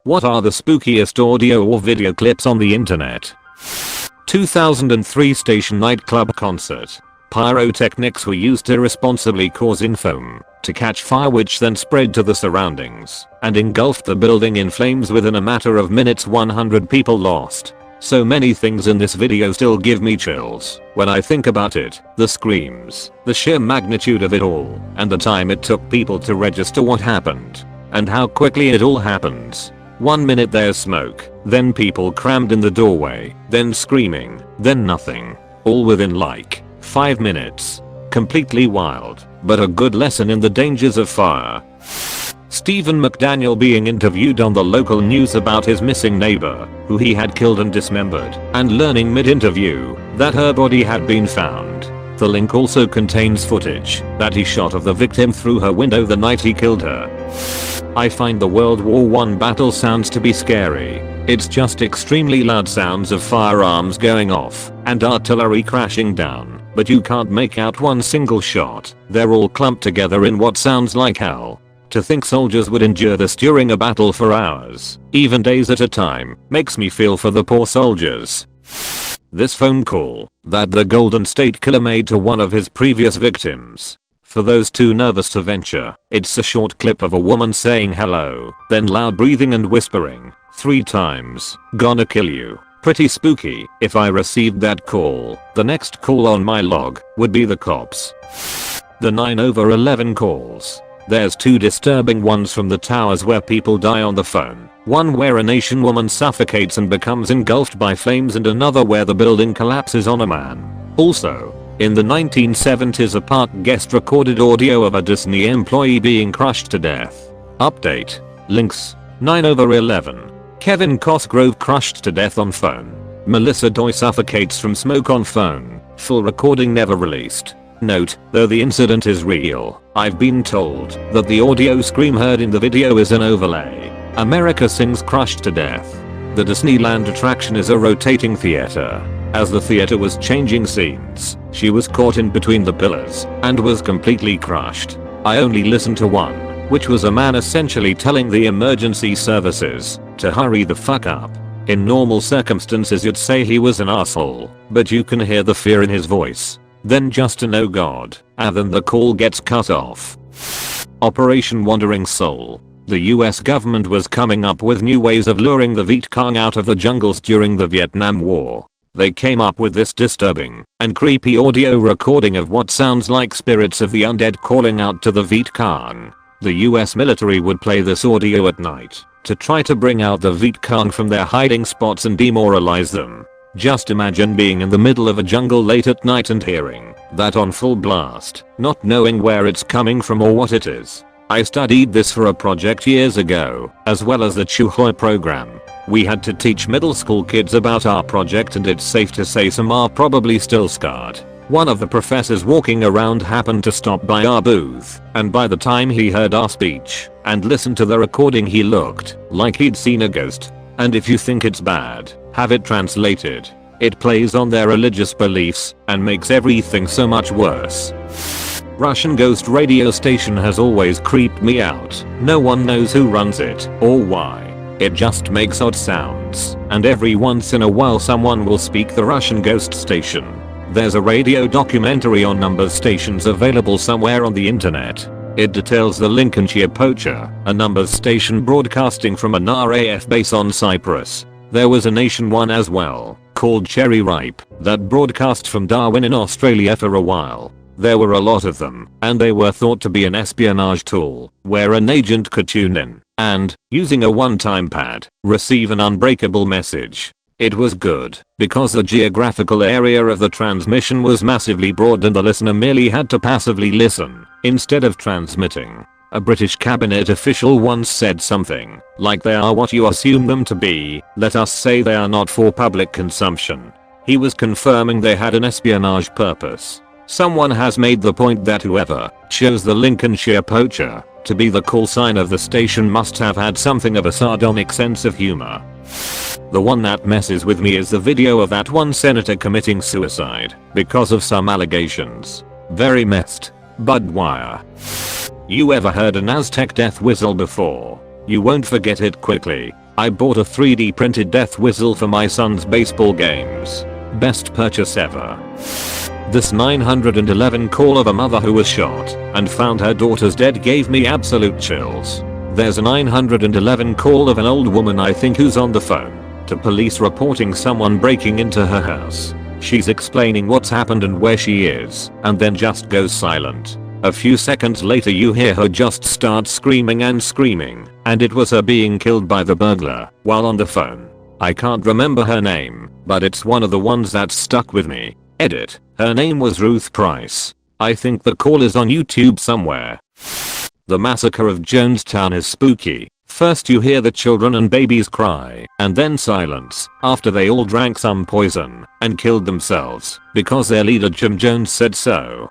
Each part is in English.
What are the spookiest audio or video clips on the internet? 2003 Station nightclub concert. Pyrotechnics were used irresponsibly, causing foam to catch fire, which then spread to the surroundings and engulfed the building in flames within a matter of minutes. 100 people lost. So many things in this video still give me chills when I think about it. The screams, the sheer magnitude of it all, and the time it took people to register what happened and how quickly it all happens. 1 minute there's smoke, then people crammed in the doorway, then screaming, then nothing. All within like 5 minutes. Completely wild, but a good lesson in the dangers of fire. Stephen McDaniel being interviewed on the local news about his missing neighbor, who he had killed and dismembered, and learning mid-interview that her body had been found. The link also contains footage that he shot of the victim through her window the night he killed her. I find the World War I battle sounds to be scary. It's just extremely loud sounds of firearms going off and artillery crashing down, but you can't make out one single shot. They're all clumped together in what sounds like hell. To think soldiers would endure this during a battle for hours, even days at a time, makes me feel for the poor soldiers. This phone call that the Golden State Killer made to one of his previous victims. For those too nervous to venture, it's a short clip of a woman saying hello, then loud breathing and whispering 3 times, "Gonna kill you." Pretty spooky. If I received that call, the next call on my log would be the cops. The 9/11 calls. There's 2 disturbing ones from the towers where people die on the phone. One where an Asian woman suffocates and becomes engulfed by flames, and another where the building collapses on a man. Also, in the 1970s, a park guest recorded audio of a Disney employee being crushed to death. Update. Links. 9/11. Kevin Cosgrove crushed to death on phone. Melissa Doy suffocates from smoke on phone. Full recording never released. Note, though the incident is real, I've been told that the audio scream heard in the video is an overlay. America sings crushed to death. The Disneyland attraction is a rotating theater. As the theater was changing scenes, she was caught in between the pillars and was completely crushed. I only listened to one, which was a man essentially telling the emergency services to hurry the fuck up. In normal circumstances you'd say he was an asshole, but you can hear the fear in his voice. Then just an "oh god," and then the call gets cut off. Operation Wandering Soul. The US government was coming up with new ways of luring the Viet Cong out of the jungles during the Vietnam War. They came up with this disturbing and creepy audio recording of what sounds like spirits of the undead calling out to the Viet Cong. The US military would play this audio at night to try to bring out the Viet Cong from their hiding spots and demoralize them. Just imagine being in the middle of a jungle late at night and hearing that on full blast, not knowing where it's coming from or what it is. I studied this for a project years ago, as well as the Chuhoi program. We had to teach middle school kids about our project, and it's safe to say some are probably still scarred. One of the professors walking around happened to stop by our booth, and by the time he heard our speech and listened to the recording, he looked like he'd seen a ghost. And if you think it's bad, have it translated. It plays on their religious beliefs and makes everything so much worse. Russian ghost radio station has always creeped me out. No one knows who runs it or why. It just makes odd sounds, and every once in a while someone will speak the Russian ghost station. There's a radio documentary on numbers stations available somewhere on the internet. It details the Lincolnshire poacher, a numbers station broadcasting from an RAF base on Cyprus. There was a nation one as well, called Cherry Ripe, that broadcast from Darwin in Australia for a while. There were a lot of them, and they were thought to be an espionage tool, where an agent could tune in and, using a one-time pad, receive an unbreakable message. It was good, because the geographical area of the transmission was massively broad and the listener merely had to passively listen, instead of transmitting. A British cabinet official once said something like, "They are what you assume them to be, let us say they are not for public consumption." He was confirming they had an espionage purpose. Someone has made the point that whoever chose the Lincolnshire poacher to be the call sign of the station must have had something of a sardonic sense of humor. The one that messes with me is the video of that one senator committing suicide because of some allegations. Very messed. Budwire. You ever heard an Aztec death whistle before? You won't forget it quickly. I bought a 3D printed death whistle for my son's baseball games. Best purchase ever. This 911 call of a mother who was shot and found her daughters dead gave me absolute chills. There's a 911 call of an old woman I think who's on the phone to police reporting someone breaking into her house. She's explaining what's happened and where she is, and then just goes silent. A few seconds later you hear her just start screaming and screaming, and it was her being killed by the burglar while on the phone. I can't remember her name, but it's one of the ones that's stuck with me. Edit. Her name was Ruth Price. I think the call is on YouTube somewhere. The massacre of Jonestown is spooky. First you hear the children and babies cry, and then silence after they all drank some poison and killed themselves because their leader Jim Jones said so.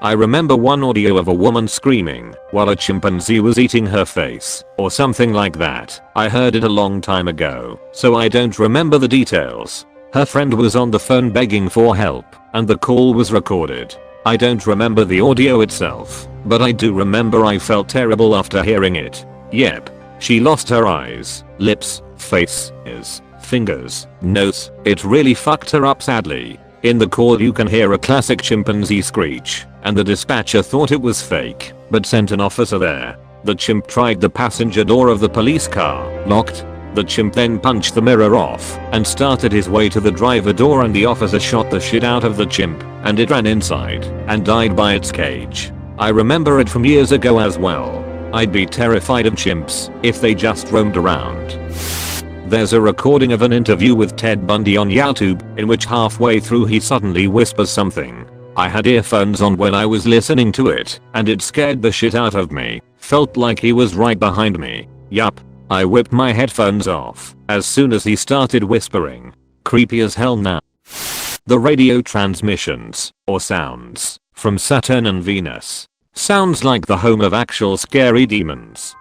I remember one audio of a woman screaming while a chimpanzee was eating her face or something like that. I heard it a long time ago, so I don't remember the details. Her friend was on the phone begging for help and the call was recorded. I don't remember the audio itself, but I do remember I felt terrible after hearing it. Yep. She lost her eyes, lips, face, ears, fingers, nose. It really fucked her up sadly. In the call you can hear a classic chimpanzee screech, and the dispatcher thought it was fake, but sent an officer there. The chimp tried the passenger door of the police car, locked. The chimp then punched the mirror off and started his way to the driver door, and the officer shot the shit out of the chimp and it ran inside and died by its cage. I remember it from years ago as well. I'd be terrified of chimps if they just roamed around. There's a recording of an interview with Ted Bundy on YouTube in which halfway through he suddenly whispers something. I had earphones on when I was listening to it and it scared the shit out of me. Felt like he was right behind me. Yup. I whipped my headphones off as soon as he started whispering. Creepy as hell now. The radio transmissions, or sounds, from Saturn and Venus. Sounds like the home of actual scary demons.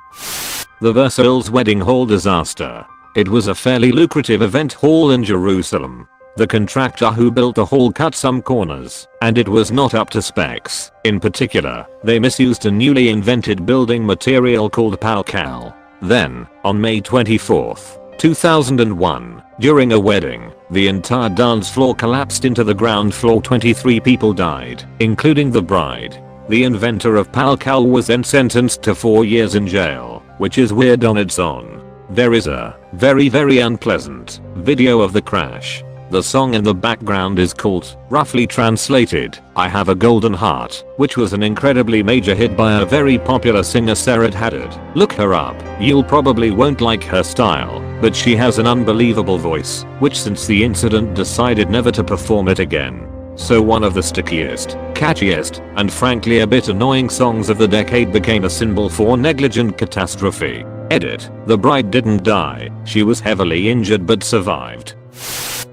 The Versailles wedding hall disaster. It was a fairly lucrative event hall in Jerusalem. The contractor who built the hall cut some corners, and it was not up to specs. In particular, they misused a newly invented building material called palcal. Then, on May 24, 2001, during a wedding, the entire dance floor collapsed into the ground floor. 23 people died, including the bride. The inventor of palcal was then sentenced to 4 years in jail, which is weird on its own. There is a very unpleasant video of the crash. The song in the background is called, roughly translated, I Have a Golden Heart, which was an incredibly major hit by a very popular singer Sarah Haddad. Look her up. You'll probably won't like her style, but she has an unbelievable voice, which since the incident decided never to perform it again. So one of the stickiest, catchiest, and frankly a bit annoying songs of the decade became a symbol for negligent catastrophe. Edit. The bride didn't die. She was heavily injured but survived.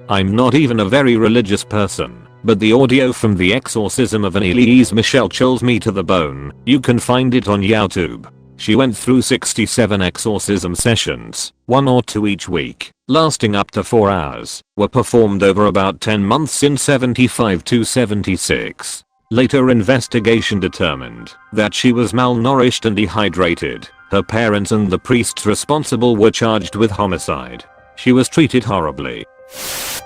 I'm not even a very religious person, but the audio from the exorcism of Anneliese Michel chills me to the bone. You can find it on YouTube. She went through 67 exorcism sessions, 1 or 2 each week, lasting up to 4 hours, were performed over about 10 months in 75 to 76. Later investigation determined that she was malnourished and dehydrated. Her parents and the priests responsible were charged with homicide. She was treated horribly.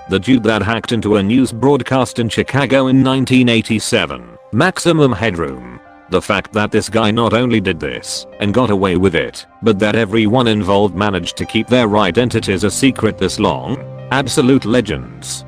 The dude that hacked into a news broadcast in Chicago in 1987. Maximum headroom. The fact that this guy not only did this and got away with it, but that everyone involved managed to keep their identities a secret this long? Absolute legends.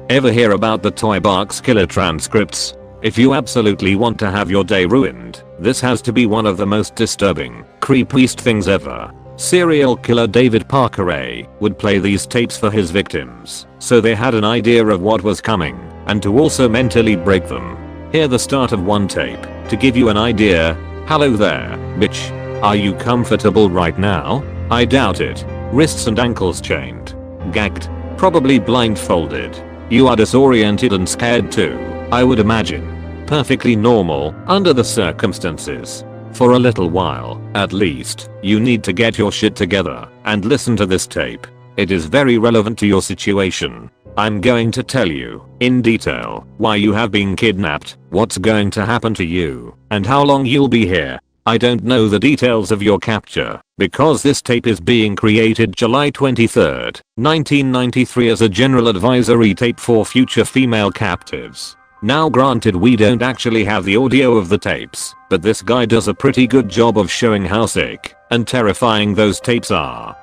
Ever hear about the Toy Box Killer transcripts? If you absolutely want to have your day ruined, this has to be one of the most disturbing, creepiest things ever. Serial killer David Parker A. would play these tapes for his victims, so they had an idea of what was coming, and to also mentally break them. Hear the start of one tape, to give you an idea. Hello there, bitch. Are you comfortable right now? I doubt it. Wrists and ankles chained. Gagged. Probably blindfolded. You are disoriented and scared too, I would imagine. Perfectly normal, under the circumstances. For a little while, at least, you need to get your shit together and listen to this tape. It is very relevant to your situation. I'm going to tell you, in detail, why you have been kidnapped, what's going to happen to you, and how long you'll be here. I don't know the details of your capture because this tape is being created July 23rd, 1993 as a general advisory tape for future female captives. Now granted, we don't actually have the audio of the tapes, but this guy does a pretty good job of showing how sick and terrifying those tapes are.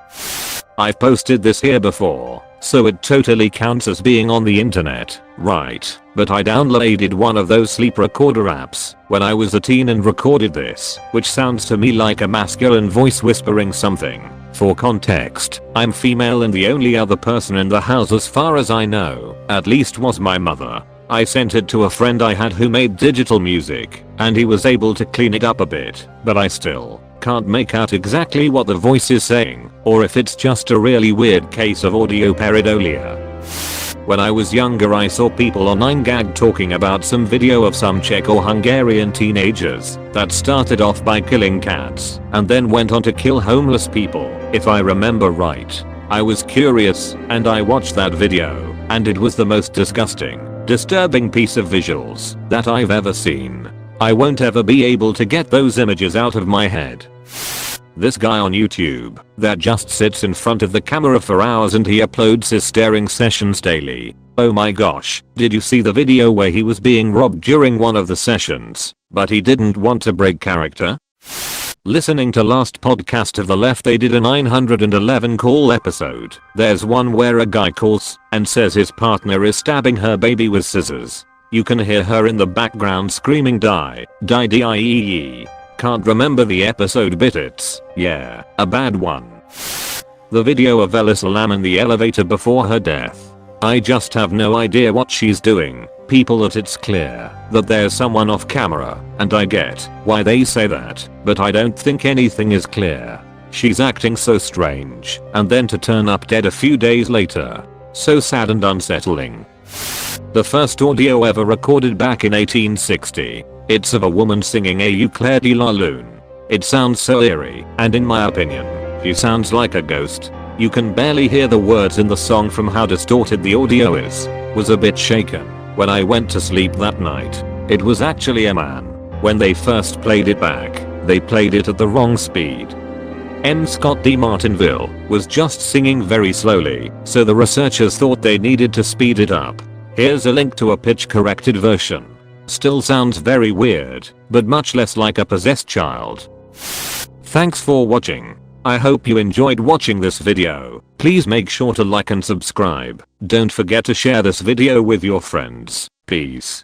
I've posted this here before, so it totally counts as being on the internet, right? But I downloaded one of those sleep recorder apps when I was a teen and recorded this, which sounds to me like a masculine voice whispering something. For context, I'm female and the only other person in the house as far as I know, at least, was my mother. I sent it to a friend I had who made digital music, and he was able to clean it up a bit, but I still can't make out exactly what the voice is saying, or if it's just a really weird case of audio pareidolia. When I was younger, I saw people on 9gag talking about some video of some Czech or Hungarian teenagers that started off by killing cats and then went on to kill homeless people, if I remember right. I was curious and I watched that video, and it was the most disgusting, disturbing piece of visuals that I've ever seen. I won't ever be able to get those images out of my head. This guy on YouTube that just sits in front of the camera for hours and he uploads his staring sessions daily. Oh my gosh, did you see the video where he was being robbed during one of the sessions, but he didn't want to break character? Listening to last podcast of the left, they did a 911 call episode. There's one where a guy calls and says his partner is stabbing her baby with scissors. You can hear her in the background screaming die, die die. Can't remember the episode, but it's, yeah, a bad one. The video of Ella Salam in the elevator before her death. I just have no idea what she's doing. People, that it's clear that there's someone off camera, and I get why they say that, but I don't think anything is clear. She's acting so strange, and then to turn up dead a few days later. So sad and unsettling. The first audio ever recorded back in 1860. It's of a woman singing a Claire de la Lune. It sounds so eerie, and in my opinion, she sounds like a ghost. You can barely hear the words in the song from how distorted the audio is. Was a bit shaken when I went to sleep that night. It was actually a man. When they first played it back, they played it at the wrong speed. M. Scott D. Martinville was just singing very slowly, so the researchers thought they needed to speed it up. Here's a link to a pitch corrected version. Still sounds very weird, but much less like a possessed child. Thanks for watching. I hope you enjoyed watching this video. Please make sure to like and subscribe. Don't forget to share this video with your friends. Peace.